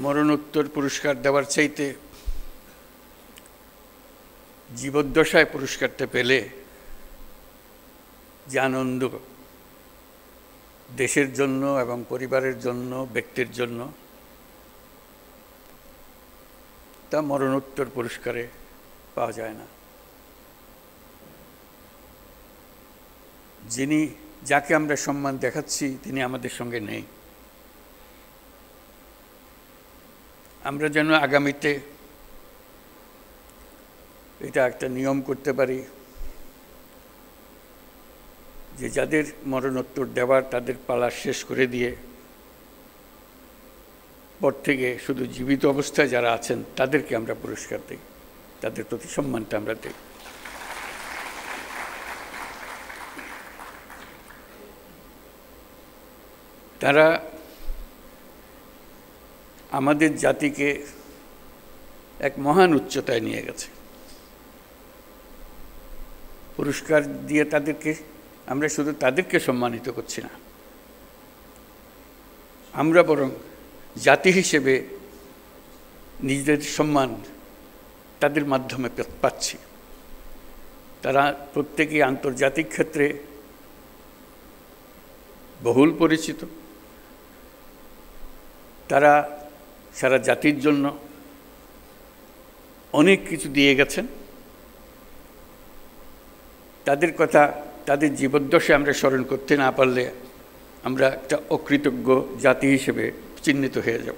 মরণোত্তর পুরস্কার দেওয়ার চাইতে জীবদ্দশায় পুরস্কারটা পেলে যে আনন্দ দেশের জন্য এবং পরিবারের জন্য, ব্যক্তির জন্য, তা মরণোত্তর পুরস্কারে পাওয়া যায় না। যাকে আমরা সম্মান দেখাচ্ছি তিনি আমাদের সঙ্গে নেই। আমরা যেন আগামীতে এটা একটা নিয়ম করতে পারি যে যাদের মরণোত্তর দেওয়ার তাদের পালা শেষ করে দিয়ে পর থেকে শুধু জীবিত অবস্থায় যারা আছেন তাদেরকে আমরা পুরস্কার দিই, তাদের প্রতি সম্মানটা আমরা দিই। তারা আমাদের জাতিকে এক মহান উচ্চতায় নিয়ে গেছে। পুরস্কার দিয়ে আমরা শুধু তাদেরকে সম্মানিত করছি না, আমরা বরং জাতি হিসেবে নিজেদের সম্মান তাদের মাধ্যমে পাচ্ছি। তারা প্রত্যেকেই আন্তর্জাতিক ক্ষেত্রে বহুল পরিচিত। তারা সারা জাতির জন্য অনেক কিছু দিয়ে গেছেন। তাদের কথা তাদের জীবদ্দশায় আমরা স্মরণ করতে না পারলে আমরা একটা অকৃতজ্ঞ জাতি হিসেবে চিহ্নিত হয়ে যাব।